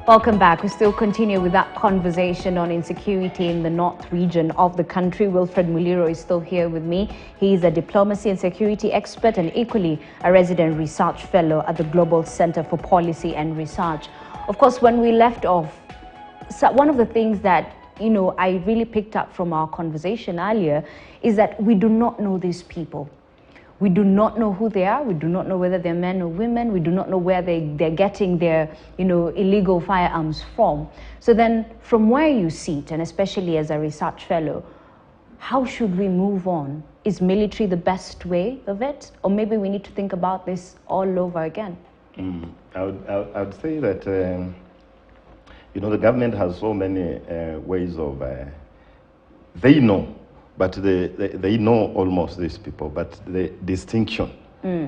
Welcome back. We still continue with that conversation on insecurity in the north region of the country. Wilfred Muliro is still here with me. He is a diplomacy and security expert and equally a resident research fellow at the Global Center for Policy and Research. Of course, when we left off, so one of the things that I really picked up from our conversation earlier is that we do not know these people. We do not know who they are. We do not know whether they're men or women. We do not know where they're getting their, illegal firearms from. So then from where you sit, and especially as a research fellow, how should we move on? Is military the best way of it? Or maybe we need to think about this all over again? I would say that, the government has so many ways of, they know. But they know almost these people, but the distinction,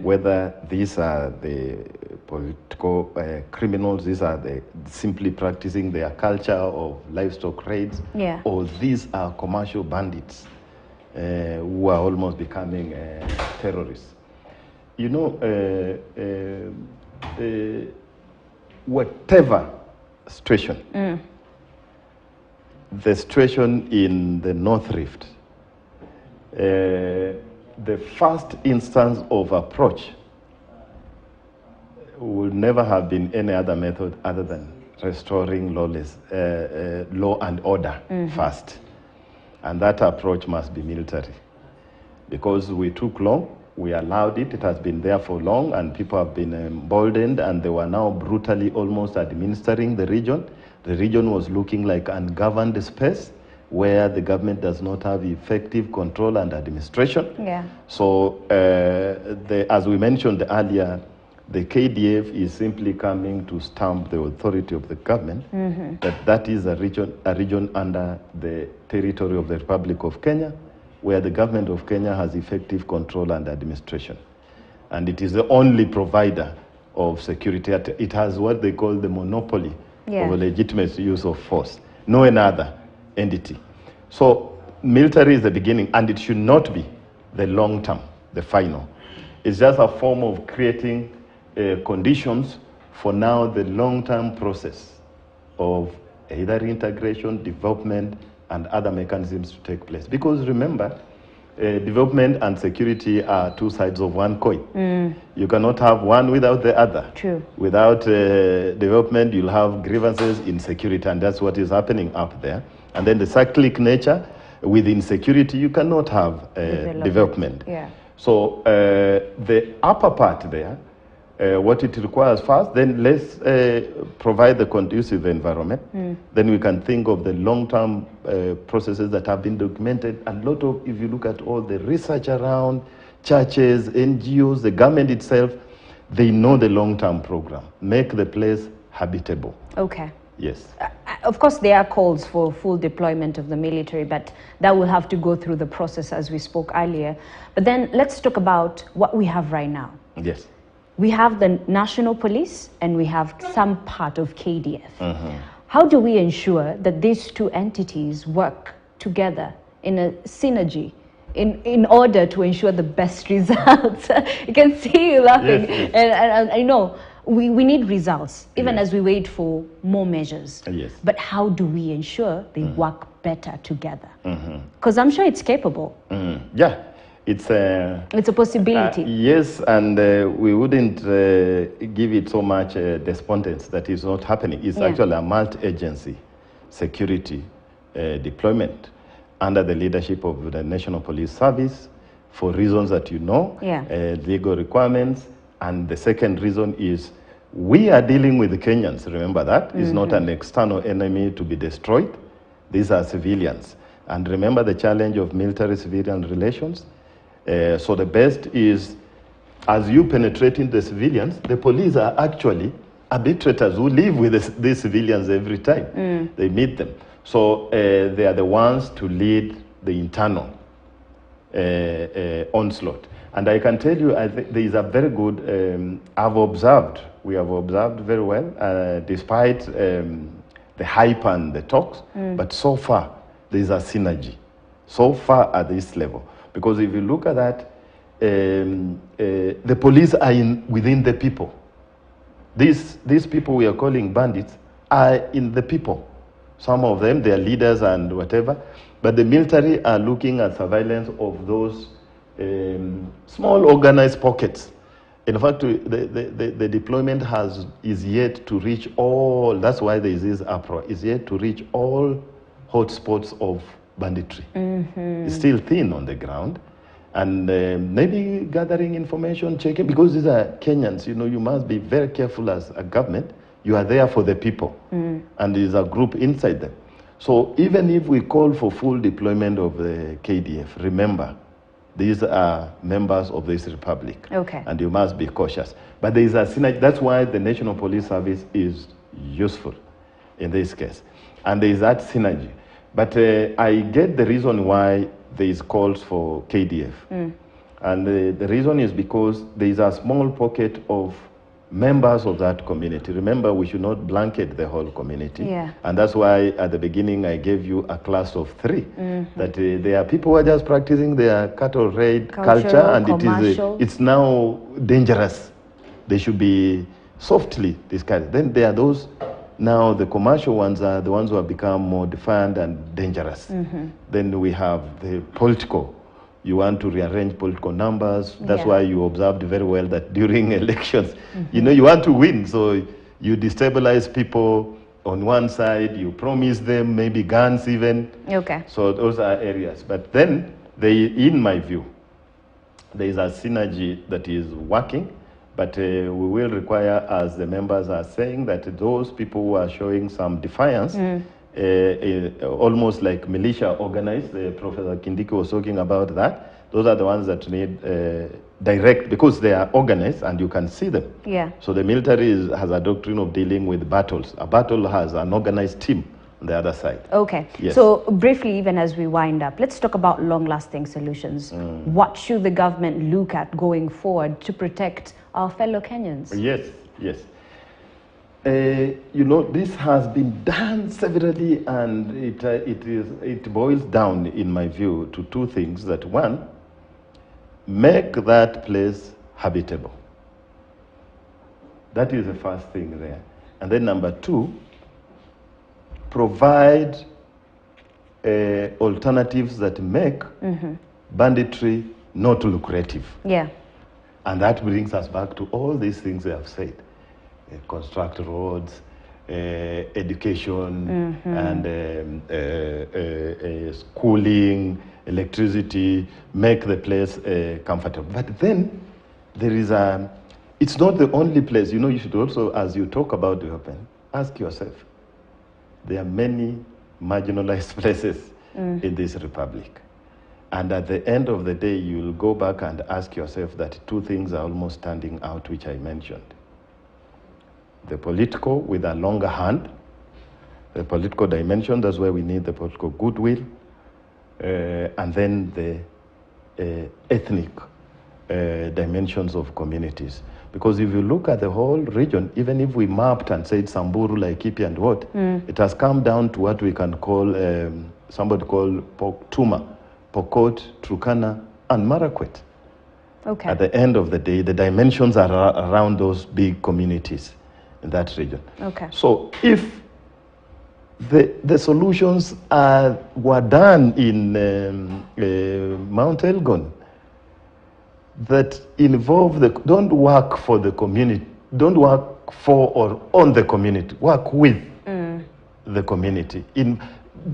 whether these are the political criminals, these are the simply practicing their culture of livestock raids, or these are commercial bandits who are almost becoming terrorists. Whatever situation, the situation in the North Rift, the first instance of approach would never have been any other method other than restoring law and order first. And that approach must be military. Because we took long, we allowed it, it has been there for long, and people have been emboldened, and they were now brutally almost administering the region. The region was looking like ungoverned space, where the government does not have effective control and administration. So, as we mentioned earlier, the KDF is simply coming to stamp the authority of the government that is a region under the territory of the Republic of Kenya, where the government of Kenya has effective control and administration. And it is the only provider of security. It has what they call the monopoly of a legitimate use of force. No another entity. So military is the beginning, and it should not be the long term, the final. It's just a form of creating conditions for now the long-term process of either integration, development, and other mechanisms to take place. Because remember, development and security are two sides of one coin. You cannot have one without the other. True. Without development, you'll have grievances in security, and that's what is happening up there. And then the cyclic nature, with insecurity, you cannot have development. So the upper part there, what it requires first, then let's provide the conducive environment. Then we can think of the long-term processes that have been documented. A lot of, if you look at all the research around churches, NGOs, the government itself, they know the long-term program. Make the place habitable. Okay. Yes. Of course, there are calls for full deployment of the military, but that will have to go through the process as we spoke earlier. But then let's talk about what we have right now. Yes. We have the National Police and we have some part of KDF. How do we ensure that these two entities work together in a synergy in order to ensure the best results? You can see you laughing. Yes. And I know we need results, even as we wait for more measures. But how do we ensure they work better together? Because I'm sure it's capable. Yeah. It's a possibility. Yes, and we wouldn't give it so much despondence that is not happening. It's actually a multi-agency security deployment under the leadership of the National Police Service for reasons that legal requirements. And the second reason is we are dealing with the Kenyans. Remember that. It's not an external enemy to be destroyed. These are civilians. And remember the challenge of military-civilian relations. So the best is, as you penetrate in the civilians, the police are actually arbitrators who live with these civilians every time they meet them. So they are the ones to lead the internal onslaught. And I can tell you, there is a very good, we have observed very well, despite the hype and the talks, but so far there is a synergy, so far at this level. Because if you look at that, the police are within the people. These people we are calling bandits are in the people. Some of them, they are leaders and whatever, but the military are looking at surveillance of those small organized pockets. In fact, the deployment is yet to reach all, that's why there is this uproar, is yet to reach all hotspots of banditry. It's still thin on the ground. And maybe gathering information, checking, because these are Kenyans, you know, you must be very careful as a government. You are there for the people, and there's a group inside them. So even if we call for full deployment of the KDF, remember, these are members of this republic, and you must be cautious. But there is a synergy. That's why the National Police Service is useful in this case, and there is that synergy. But I get the reason why there is calls for KDF, and the reason is because there is a small pocket of members of that community. Remember, we should not blanket the whole community. And that's why at the beginning I gave you a class of 3. That there are people who are just practicing their cattle raid culture, and it's now dangerous. They should be softly discarded. Then there are those, now the commercial ones are the ones who have become more defiant and dangerous. Then we have the political. You want to rearrange political numbers. That's why you observed very well that during elections, you know, you want to win. So you destabilize people on one side, you promise them maybe guns even. So those are areas. But then, in my view, there is a synergy that is working. But we will require, as the members are saying, that those people who are showing some defiance, almost like militia organized, Professor Kindiki was talking about that, those are the ones that need direct, because they are organized and you can see them. So the military has a doctrine of dealing with battles. A battle has an organized team on the other side. So briefly, even as we wind up, let's talk about long-lasting solutions. What should the government look at going forward to protect our fellow Kenyans? Yes. You know, this has been done severally, and it boils down, in my view, to 2 things. That one, make that place habitable. That is the first thing there. And then number 2, provide alternatives that make banditry not lucrative. And that brings us back to all these things I have said. Construct roads, education, and schooling, electricity, make the place comfortable. But then there is it's not the only place. You know, you should also, as you talk about development, ask yourself, there are many marginalized places in this republic. And at the end of the day, you will go back and ask yourself that 2 things are almost standing out, which I mentioned. The political with a longer hand, the political dimension, that's where we need the political goodwill, and then the ethnic dimensions of communities. Because if you look at the whole region, even if we mapped and said Samburu, Laikipia, and what, it has come down to what we can call, somebody called Tuma, Pokot, Turkana, and Marakwet. At the end of the day, the dimensions are around those big communities in that region. So if the solutions were done in Mount Elgon, that involve don't work for the community, don't work for or on the community, work with the community.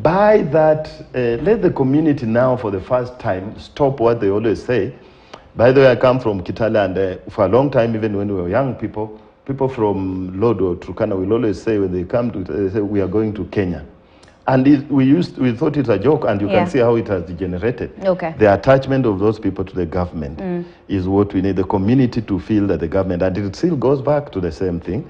By that, let the community now for the first time stop what they always say. By the way, I come from Kitale, and for a long time, even when we were young people from Lodo, Turkana will always say, when they come to, they say, we are going to Kenya. And we thought it's a joke, and you can see how it has degenerated. The attachment of those people to the government is what we need, the community to feel that the government, and it still goes back to the same thing.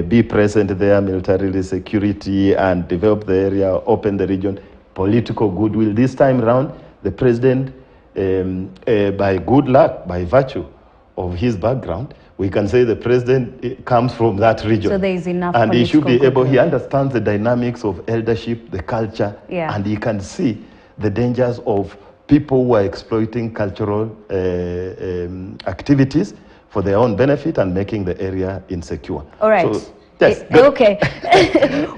Be present there, militarily, security, and develop the area, open the region, political goodwill. This time around, the president, by good luck, by virtue of his background, we can say the president comes from that region. So there is enough. And he should be able, he understands the dynamics of eldership, the culture, and he can see the dangers of people who are exploiting cultural activities for their own benefit and making the area insecure. All right. So, Yes. Okay.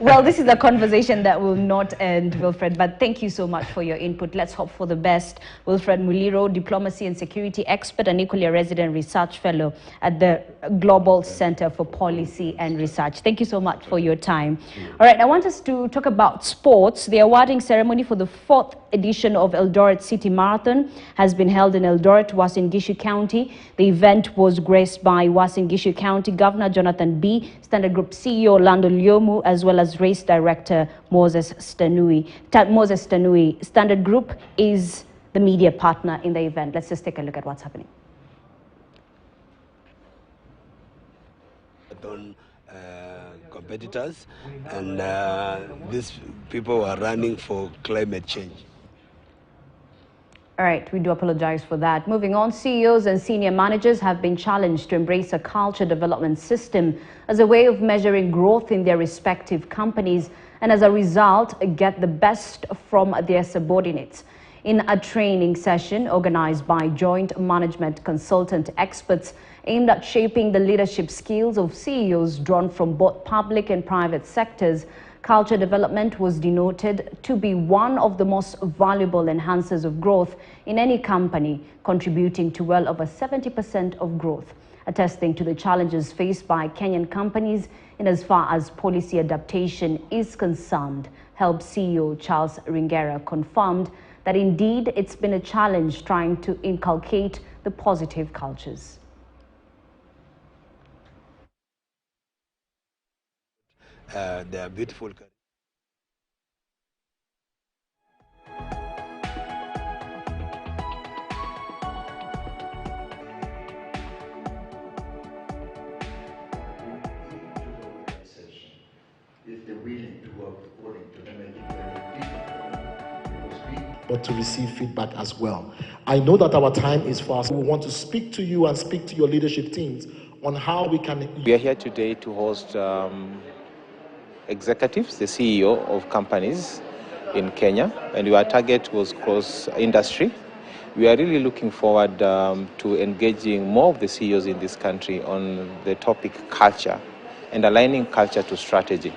Well, this is a conversation that will not end, Wilfred, but thank you so much for your input. Let's hope for the best. Wilfred Muliro, diplomacy and security expert and equally a resident research fellow at the Global Center for Policy and Research. Thank you so much for your time. All right, I want us to talk about sports. The awarding ceremony for the 4th edition of Eldoret City Marathon has been held in Eldoret, Uasin Gishu County. The event was graced by Uasin Gishu County Governor Jonathan B., Standard Group CEO Lando Lyomu, as well as race director Moses Stanui. Standard Group is the media partner in the event. Let's just take a look at what's happening. Competitors, and these people are running for climate change. All right, we do apologize for that. Moving on, CEOs and senior managers have been challenged to embrace a culture development system as a way of measuring growth in their respective companies and as a result, get the best from their subordinates. In a training session organized by joint management consultant experts aimed at shaping the leadership skills of CEOs drawn from both public and private sectors, culture development was denoted to be one of the most valuable enhancers of growth in any company, contributing to well over 70% of growth, attesting to the challenges faced by Kenyan companies in as far as policy adaptation is concerned. HELB CEO Charles Ringera confirmed that indeed it's been a challenge trying to inculcate the positive cultures. They are beautiful. If they're willing to work according to them, make it very difficult. But to receive feedback as well. I know that our time is fast. We want to speak to you and speak to your leadership teams on how we can. We are here today to host executives, the CEO of companies in Kenya, and our target was cross-industry. We are really looking forward to engaging more of the CEOs in this country on the topic culture and aligning culture to strategy.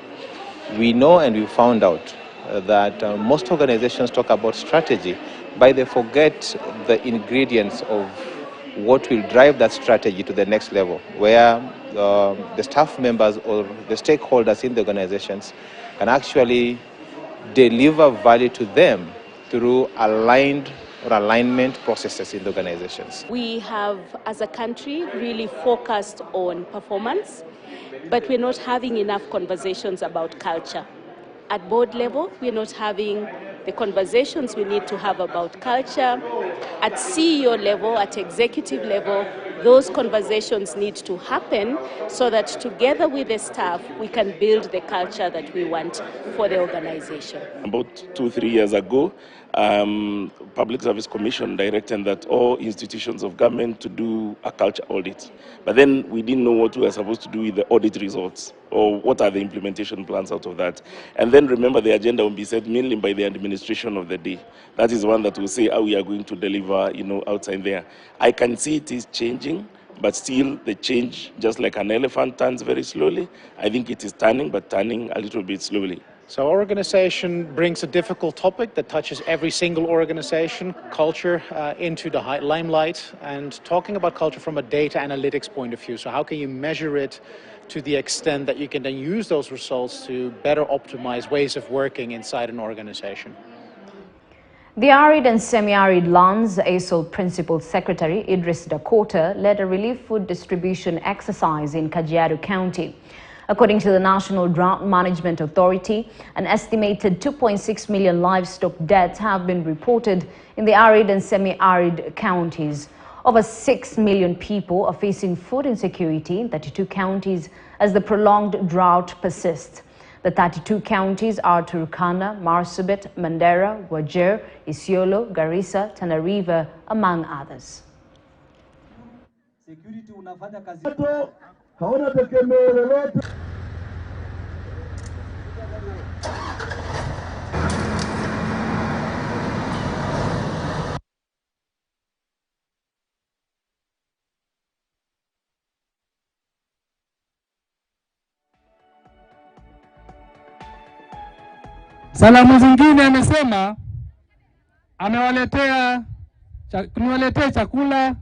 We know and we found out that most organizations talk about strategy, but they forget the ingredients of what will drive that strategy to the next level, where the staff members or the stakeholders in the organizations can actually deliver value to them through aligned or alignment processes in the organizations. We have, as a country, really focused on performance, but we're not having enough conversations about culture. At board level, we're not having the conversations we need to have about culture. At CEO level, at executive level, those conversations need to happen so that together with the staff, we can build the culture that we want for the organization. About 2-3 years ago, Public Service Commission directed that all institutions of government to do a culture audit. But then we didn't know what we were supposed to do with the audit results, or what are the implementation plans out of that. And then remember, the agenda will be set mainly by the administration of the day. That is one that will say how we are going to deliver, outside there. I can see it is changing, but still the change, just like an elephant, turns very slowly. I think it is turning, but turning a little bit slowly. So our organization brings a difficult topic that touches every single organization, culture, into the limelight, and talking about culture from a data analytics point of view. So how can you measure it to the extent that you can then use those results to better optimize ways of working inside an organization? The Arid and Semi-Arid Lands ASOL Principal Secretary Idris Dakota led a relief food distribution exercise in Kajiado County. According to the National Drought Management Authority, an estimated 2.6 million livestock deaths have been reported in the arid and semi-arid counties. Over 6 million people are facing food insecurity in 32 counties as the prolonged drought persists. The 32 counties are Turkana, Marsabit, Mandera, Wajir, Isiolo, Garissa, Tana River, among others. Salamu zingine amesema amewaletea chakula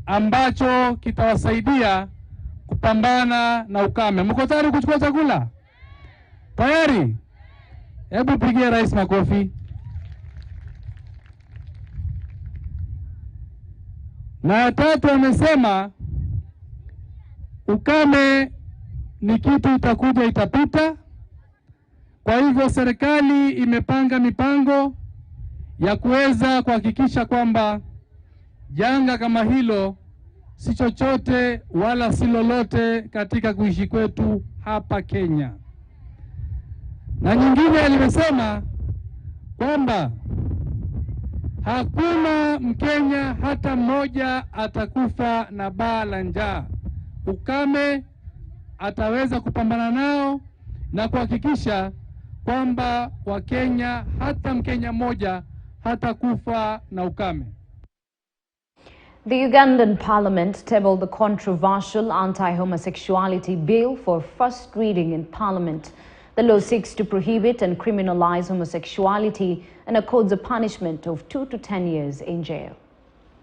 ambacho kitawasaidia kupambana na ukame. Mko tayari kuchukua chakula? Tayari? Hebu pigie rais makofi. Na ya tatu amesema ukame ni kitu itakuja itapita. Kwa hivyo serikali imepanga mipango ya kuweza kuhakikisha kwamba janga kama hilo si chochote wala si lolote katika kuishi kwetu hapa Kenya. Na nyingine alimesema kwamba hakuna Mkenya hata mmoja atakufa na baa la njaa. Ukame ataweza kupambana nao na kuhakikisha kwamba Wakenya, hata Mkenya mmoja hatakufa na ukame. The Ugandan Parliament tabled the controversial anti-homosexuality bill for first reading in Parliament. The law seeks to prohibit and criminalize homosexuality and accords a punishment of 2 to 10 years in jail.